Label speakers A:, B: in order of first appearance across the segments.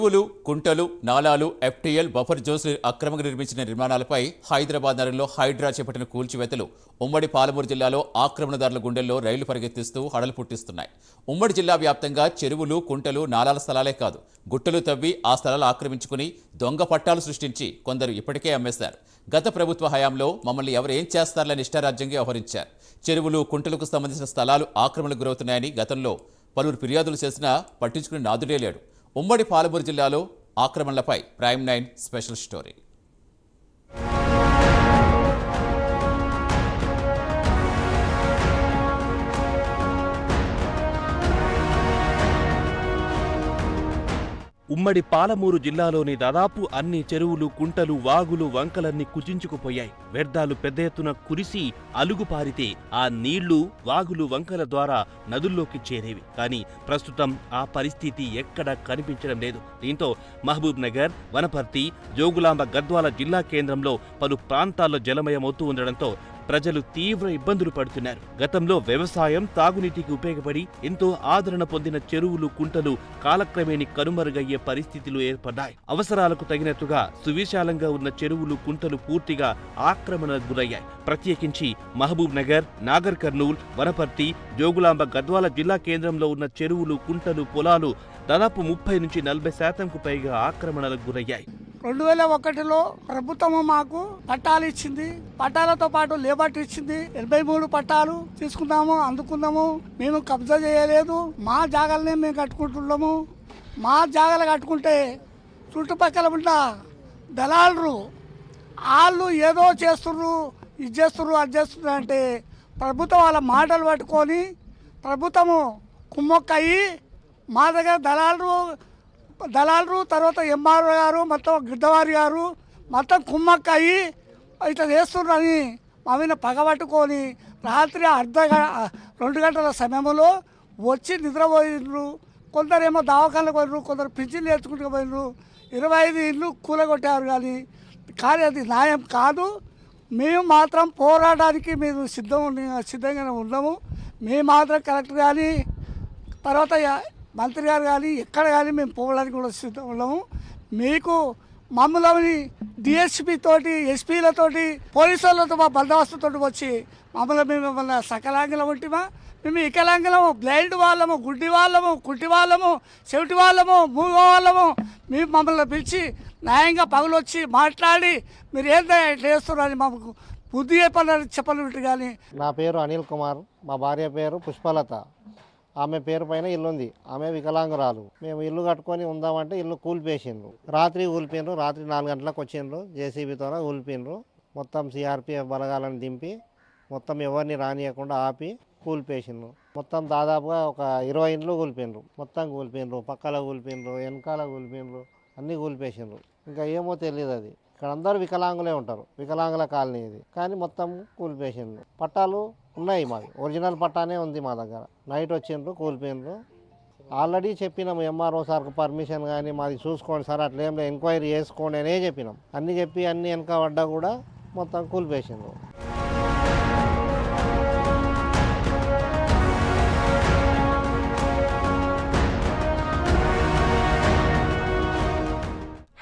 A: చెరువులు, కుంటలు, నాలాలు, FTL, buffer zones అక్రమంగా నిర్మించిన నిర్మాణాలపై హైదరాబాద్ నగరంలో హైడ్రా చేపట్టిన కూల్చివేతలు ఉమ్మడి పాలమూరు జిల్లాలో ఆక్రమణదారుల గుండెల్లో రైళ్లు పరిగెత్తిస్తూ హడలు పుట్టిస్తున్నాయి. ఉమ్మడి జిల్లా వ్యాప్తంగా చెరువులు, కుంటలు, నాలాల స్థలాలే కాదు, గుట్టలు తవ్వి ఆ స్థలాలు ఆక్రమించుకుని దొంగ పట్టాలు సృష్టించి కొందరు ఇప్పటికే అమ్మేశారు. గత ప్రభుత్వ హయాంలో మమ్మల్ని ఎవరు ఏం చేస్తారని ఇష్టారాజ్యంగా వ్యవహరించారు. చెరువులు, కుంటలకు సంబంధించిన స్థలాలు ఆక్రమణకు గురవుతున్నాయని గతంలో పలువురు ఫిర్యాదులు చేసినా పట్టించుకుని నాదుడే లేడు. ఉమ్మడి పాలమూరు జిల్లాలో ఆక్రమణలపై ప్రైమ్ 9 స్పెషల్ స్టోరీ.
B: ఉమ్మడి పాలమూరు జిల్లాలోని దాదాపు అన్ని చెరువులు, కుంటలు, వాగులు, వంకలన్నీ కుచించుకుపోయాయి. వ్యర్థాలు పెద్ద ఎత్తున కురిసి అలుగుపారితే ఆ నీళ్లు వాగులు, వంకల ద్వారా నదుల్లోకి చేరేవి. కానీ ప్రస్తుతం ఆ పరిస్థితి ఎక్కడా కనిపించడం లేదు. దీంతో మహబూబ్ నగర్, వనపర్తి, జోగులాంబ, గద్వాల జిల్లా కేంద్రంలో పలు ప్రాంతాల్లో జలమయమవుతూ ఉండడంతో ప్రజలు తీవ్ర ఇబ్బందులు పడుతున్నారు. గతంలో వ్యవసాయం, తాగునీటికి ఉపయోగపడి ఎంతో ఆదరణ పొందిన చెరువులు, కుంటలు కాలక్రమేణీ కనుమరుగయ్యే పరిస్థితులు ఏర్పడ్డాయి. అవసరాలకు తగినట్టుగా సువిశాలంగా ఉన్న చెరువులు, కుంటలు పూర్తిగా ఆక్రమణకు గురయ్యాయి. ప్రత్యేకించి మహబూబ్ నగర్, నాగర్ కర్నూల్, వనపర్తి, జోగులాంబ, గద్వాల జిల్లా కేంద్రంలో ఉన్న చెరువులు, కుంటలు, పొలాలు దాదాపు 30 నుంచి 40% పైగా ఆక్రమణలకు గురయ్యాయి.
C: 2001లో ప్రభుత్వము మాకు పట్టాలు ఇచ్చింది. పట్టాలతో పాటు లేబర్ ఇచ్చింది. 83 పట్టాలు తీసుకున్నాము, అందుకున్నాము. మేము కబ్జా చేయలేదు. మా జాగాలనే మేము కట్టుకుంటున్నాము. మా జాగాలు కట్టుకుంటే చుట్టుపక్కల ఉన్న దళాలు వాళ్ళు ఏదో చేస్తుర్రు, ఇది చేస్తుర్రు, అది చేస్తున్నారు అంటే ప్రభుత్వం వాళ్ళ మాటలు పట్టుకొని ప్రభుత్వము కుమ్మక్కయ్యి మా దగ్గర దళాలు తర్వాత ఎంఆర్ఓ గారు మొత్తం గిడ్డవారి గారు మొత్తం కుమ్మక్కయ్యి ఇట్లా చేస్తున్నారని మా మీద పగబట్టుకొని రాత్రి 2 గంటల సమయంలో వచ్చి నిద్రపోయినరు. కొందరేమో దవాఖానకు పోయినరు, కొందరు పింఛన్లు నేర్చుకుంటూ పోయినరు. 25 ఇళ్ళు కూలగొట్టారు. కానీ అది న్యాయం కాదు. మేము మాత్రం పోరాటానికి మేము సిద్ధంగానే ఉన్నాము. మేము మాత్రం కలెక్టర్ కానీ తర్వాత మంత్రి గారు కానీ ఎక్కడ కానీ మేము పోవడానికి కూడా సిద్ధం ఉన్నాము. మీకు మమ్మల్ని డిఎస్పీ తోటి, ఎస్పీలతోటి, పోలీసులతో మా బందోబస్తుతో వచ్చి మేము సకలాంగలం ఉంటిమా, మేము వికలాంగలము, బ్లైండ్ వాళ్ళము, గుడ్డి వాళ్ళము, కుంటి వాళ్ళము, చెవిటి వాళ్ళము, మూగ వాళ్ళము. మేము మమ్మల్ని పిలిచి న్యాయంగా పగులు వచ్చి మాట్లాడి మీరు ఏంటో ఇట్లా చేస్తున్నారని మాకు బుద్ధి చెప్పలేదు. కానీ
D: నా పేరు అనిల్ కుమార్, మా భార్య పేరు పుష్పలత. ఆమె పేరు పైన ఇల్లు ఉంది. ఆమె వికలాంగురాలు. మేము ఇల్లు కట్టుకొని ఉందామంటే ఇల్లు కూలిపేసిండ్రు. రాత్రి కూలిపోయినరు. రాత్రి 4 గంటలకు వచ్చిండ్రు. జేసీబీతో కూలిపోయినరు. మొత్తం సిఆర్పిఎఫ్ బలగాలను దింపి మొత్తం ఎవరిని రానియకుండా ఆపి కూలిపేసిండ్రు. మొత్తం దాదాపుగా ఒక 20 ఇండ్లు కూలిపోయినరు. మొత్తం కూలిపోయినరు. పక్కల కూలిపోయినరు, వెనకాల కూలిపోయినరు, అన్నీ కూలిపేసిండ్రు. ఇంకా ఏమో తెలియదు. అది ఇక్కడ అందరూ వికలాంగులే ఉంటారు. వికలాంగుల కాలనీ ఇది. కానీ మొత్తం కూలిపేసిండ్రు. పట్టాలు ఉన్నాయి, మాది ఒరిజినల్ పట్టానే ఉంది మా దగ్గర. నైట్ వచ్చిండ్రు, కూలిపోయినరు. ఆల్రెడీ చెప్పినాము ఎంఆర్ఓ సార్కు పర్మిషన్ కానీ మాది చూసుకోండి సార్, అట్లేం ఎంక్వైరీ చేసుకోండి అనే చెప్పినాం. అన్నీ చెప్పి అన్నీ వెనక పడ్డా కూడా మొత్తం కూలిపేసిండ్రు.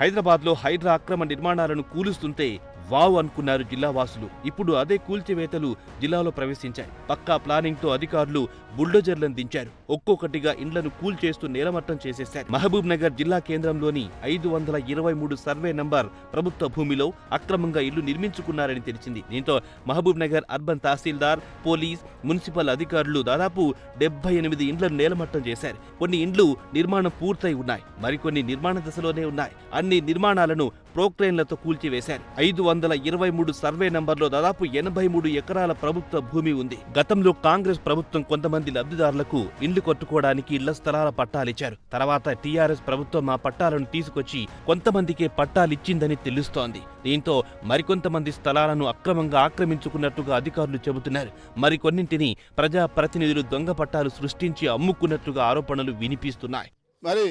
B: హైదరాబాద్లో హైడ్రా అక్రమ నిర్మాణాలను కూలుస్తుంటే వావ్ అనుకున్నారు జిల్లావాసులు. ఇప్పుడు అదే కూల్చివేతలు జిల్లాలో ప్రవేశించాయి. పక్కా ప్లానింగ్ తో అధికారులు బుల్డోజర్లను దించారు. ఒక్కొక్కటిగా ఇండ్లను కూల్చేస్తూ నేలమట్టం చేసేశారు. మహబూబ్ నగర్ జిల్లా కేంద్రంలోని 523 సర్వే నంబర్ ప్రభుత్వ భూమిలో అక్రమంగా ఇల్లు నిర్మించుకున్నారని తెలిసింది. దీంతో మహబూబ్ నగర్ అర్బన్ తహసీల్దార్, పోలీస్, మున్సిపల్ అధికారులు దాదాపు 78 ఇండ్లను నేలమట్టం చేశారు. కొన్ని ఇండ్లు నిర్మాణం పూర్తయి ఉన్నాయి, మరికొన్ని నిర్మాణ దశలోనే ఉన్నాయి. అన్ని నిర్మాణాలను ప్రోక్లైన్లతో కూల్చివేశారు. 523 సర్వే నంబర్లో దాదాపు 83 ఎకరాల ప్రభుత్వ భూమి ఉంది. గతంలో కాంగ్రెస్ ప్రభుత్వం కొంతమంది లబ్ధిదారులకు ఇండ్లు కట్టుకోవడానికి ఇళ్ల స్థలాల పట్టాలిచ్చారు. తర్వాత టీఆర్ఎస్ ప్రభుత్వం ఆ పట్టాలను తీసుకొచ్చి కొంతమందికే పట్టాలిచ్చిందని తెలుస్తోంది. దీంతో మరికొంతమంది స్థలాలను అక్రమంగా ఆక్రమించుకున్నట్టుగా అధికారులు చెబుతున్నారు. మరికొన్నింటిని ప్రజాప్రతినిధులు దొంగ పట్టాలు సృష్టించి అమ్ముకున్నట్టుగా ఆరోపణలు వినిపిస్తున్నాయి.
E: మరి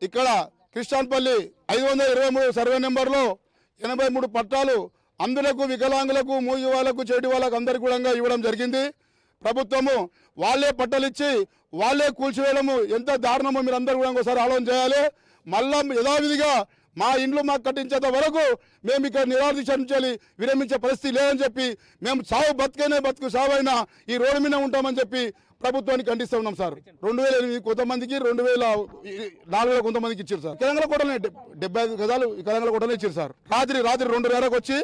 E: ఇక్కడ క్రిస్టియన్పల్లి 523 సర్వే నెంబర్లో 83 పట్టాలు అందులకు వికలాంగులకు, మూగి వాళ్ళకు, చెడి వాళ్ళకు అందరికీ కూడా ఇవ్వడం జరిగింది. ప్రభుత్వము వాళ్ళే పట్టాలు ఇచ్చి వాళ్ళే కూల్చివేయడము ఎంత దారుణమో మీరు అందరూ కూడా ఒకసారి ఆలోచన చేయాలి. మళ్ళా యథావిధిగా మా ఇండ్లు మాకు కట్టించేంత వరకు మేము ఇక్కడ నిరాదీక్ష నుంచి విరమించే పరిస్థితి లేదని చెప్పి మేము సావు బతుకైనా బతుకు సావైనా ఈ రోడ్డు మీద ఉంటామని చెప్పి ప్రభుత్వానికి ఖండిస్తూ ఉన్నాం సార్. 2008 కొంతమందికి 2004 కొంతమందికి ఇచ్చారు సార్. కలంగల కోటనే 75 గజాలు కలంగల కోటనే ఇచ్చారు సార్. రాత్రి 2:30కు వచ్చి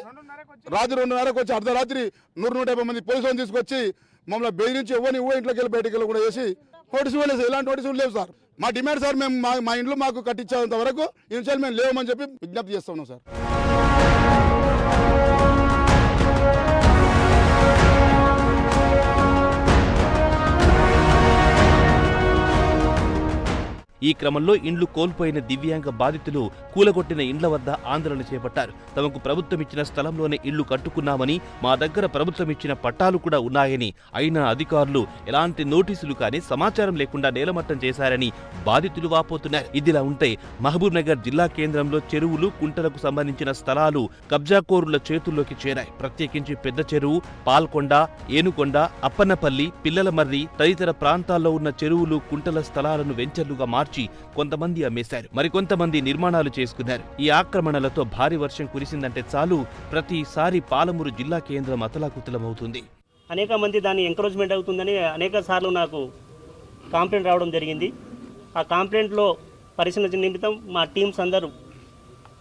E: అర్ధరాత్రి 100-150 మంది పోలీసులను తీసుకొచ్చి మమ్మల్ని బెదిరించి ఎవరిని ఇంట్లోకి వెళ్ళి బయటకు వెళ్ళి కూడా చేసి నోటీసులు లేదు. ఎలాంటి నోటీసులు లేవు సార్. మా డిమాండ్ సార్ మేము మా ఇంట్లో మాకు కట్టించేంత వరకు ఈ విషయాలు మేము లేవమని చెప్పి విజ్ఞప్తి చేస్తా ఉన్నాం సార్.
B: ఈ క్రమంలో ఇండ్లు కోల్పోయిన దివ్యాంగ బాధితులు కూలగొట్టిన ఇండ్ల వద్ద ఆందోళన చేపట్టారు. తమకు ప్రభుత్వం ఇచ్చిన స్థలంలోనే ఇళ్లు కట్టుకున్నామని, మా దగ్గర ప్రభుత్వం ఇచ్చిన పట్టాలు కూడా ఉన్నాయని, అయినా అధికారులు ఎలాంటి నోటీసులు కానీ సమాచారం లేకుండా నేలమట్టం చేశారని బాధితులు వాపోతున్నారు. ఇదిలా ఉంటే మహబూబ్ నగర్ జిల్లా కేంద్రంలో చెరువులు, కుంటలకు సంబంధించిన స్థలాలు కబ్జాకోరుల చేతుల్లోకి చేరాయి. ప్రత్యేకించి పెద్ద చెరువు, పాల్కొండ, ఏనుకొండ, అప్పన్నపల్లి, పిల్లలమర్రి తదితర ప్రాంతాల్లో ఉన్న చెరువులు, కుంటల స్థలాలను వెంచర్లుగా మార్చి కొంతమంది అమ్మేశారు. మరికొంతమంది నిర్మాణాలు చేసుకున్నారు. ఈ ఆక్రమణలతో భారీ వర్షం కురిసిందంటే చాలు ప్రతిసారి పాలమూరు జిల్లా కేంద్రం అతలాకుతలమవుతుంది.
F: అనేక మంది దాన్ని ఎంకరేజ్మెంట్ అవుతుందని అనేక సార్లు నాకు కంప్లైంట్ రావడం జరిగింది. ఆ కంప్లైంట్లో పరిశీలన నిమిత్తం మా టీమ్స్ అందరూ,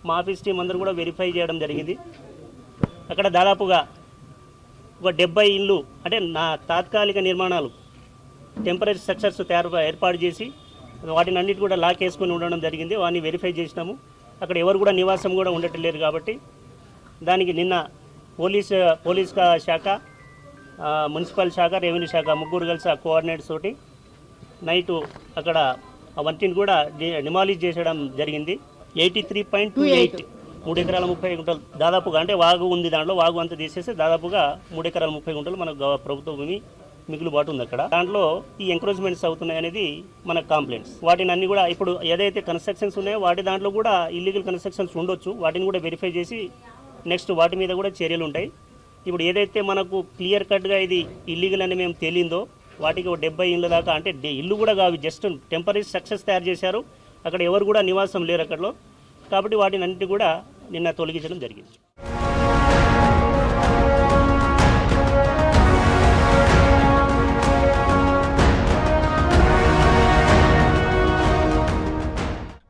F: మా ఆఫీస్ టీం అందరూ కూడా వెరిఫై చేయడం జరిగింది. అక్కడ దాదాపుగా ఒక 70 ఇళ్ళు అంటే నా తాత్కాలిక నిర్మాణాలు టెంపరీ స్ట్రక్చర్స్ ఏర్పాటు చేసి వాటిని అన్నిటి కూడా లాక్ వేసుకొని ఉండడం జరిగింది. వాటిని వెరిఫై చేసినాము. అక్కడ ఎవరు కూడా నివాసం కూడా ఉండట్లేరు. కాబట్టి దానికి నిన్న పోలీస్ శాఖ, మున్సిపల్ శాఖ, రెవెన్యూ శాఖ ముగ్గురు కలిసి ఆ కోఆర్డినేట్స్ తోటి నైటు అక్కడ వంటిని కూడా డిమాలిష్ చేసేయడం జరిగింది. 83.28 3 ఎకరాల 30 గుంటలు దాదాపుగా, అంటే వాగు ఉంది, దాంట్లో వాగు అంతా తీసేసి దాదాపుగా 3 ఎకరాల 30 గుంటలు మనకు ప్రభుత్వ భూమి మిగులుబాటు ఉంది. అక్కడ దాంట్లో ఈ ఎంక్రోచ్మెంట్స్ అవుతున్నాయి అనేది మన కంప్లైంట్స్. వాటిని అన్ని కూడా ఇప్పుడు ఏదైతే కన్స్ట్రక్షన్స్ ఉన్నాయో వాటి దాంట్లో కూడా ఇల్లీగల్ కన్స్ట్రక్షన్స్ ఉండొచ్చు. వాటిని కూడా వెరిఫై చేసి నెక్స్ట్ వాటి మీద కూడా చర్యలు ఉంటాయి. ఇప్పుడు ఏదైతే మనకు క్లియర్ కట్గా ఇది ఇల్లీగల్ అని మేము తేలిందో వాటికి 70 ఇళ్ళ దాకా, అంటే ఇల్లు కూడా కావి, జస్ట్ టెంపరీ స్ట్రక్చర్స్ తయారు చేశారు. అక్కడ ఎవరు కూడా నివాసం లేరు అక్కడలో. కాబట్టి వాటిని అన్నిటి కూడా నిన్న తొలగించడం జరిగింది.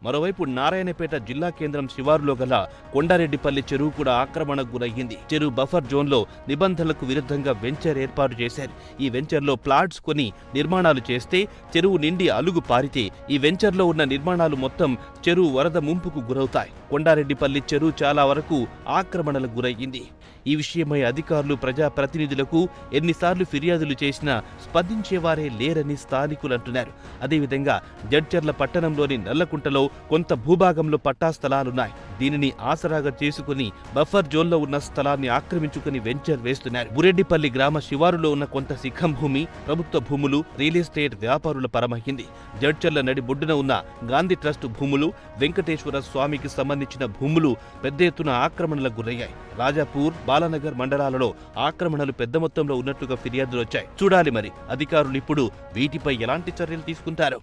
B: మరోవైపు నారాయణపేట జిల్లా కేంద్రం శివారులో గల కొండారెడ్డిపల్లి చెరువు కూడా ఆక్రమణకు గురయ్యింది. చెరువు బఫర్ జోన్లో నిబంధనలకు విరుద్ధంగా వెంచర్ ఏర్పాటు చేశారు. ఈ వెంచర్లో ప్లాట్స్ కొని నిర్మాణాలు చేస్తే చెరువు నిండి అలుగు పారితే ఈ వెంచర్లో ఉన్న నిర్మాణాలు మొత్తం చెరువు వరద ముంపుకు గురవుతాయి. కొండారెడ్డిపల్లి చెరువు చాలా వరకు ఆక్రమణలకు గురయ్యింది. ఈ విషయమై అధికారులు, ప్రజాప్రతినిధులకు ఎన్నిసార్లు ఫిర్యాదులు చేసినా స్పందించేవారే లేరని స్థానికులు అంటున్నారు. అదేవిధంగా జడ్చర్ల పట్టణంలోని నల్లకుంటలో కొంత భూభాగంలో పట్టా స్థలాలున్నాయి. దీనిని ఆసరాగా చేసుకుని బఫర్ జోన్లో ఉన్న స్థలాన్ని ఆక్రమించుకుని వెంచర్ వేస్తున్నారు. బురెడ్డిపల్లి గ్రామ శివారులో ఉన్న కొంత శిఖం భూమి ప్రభుత్వ భూములు, రియల్ ఎస్టేట్ వ్యాపారుల పరమహింది. జడ్చర్ల నడి బొడ్డున ఉన్న గాంధీ ట్రస్ట్ భూములు, వెంకటేశ్వర స్వామికి సంబంధించిన భూములు పెద్ద ఎత్తున ఆక్రమణలకు గురయ్యాయి. రాజాపూర్, బాలానగర్ మండలాలలో ఆక్రమణలు పెద్ద మొత్తంలో ఉన్నట్లుగా ఫిర్యాదులు వచ్చాయి. చూడాలి మరి అధికారులు ఇప్పుడు వీటిపై ఎలాంటి చర్యలు తీసుకుంటారు.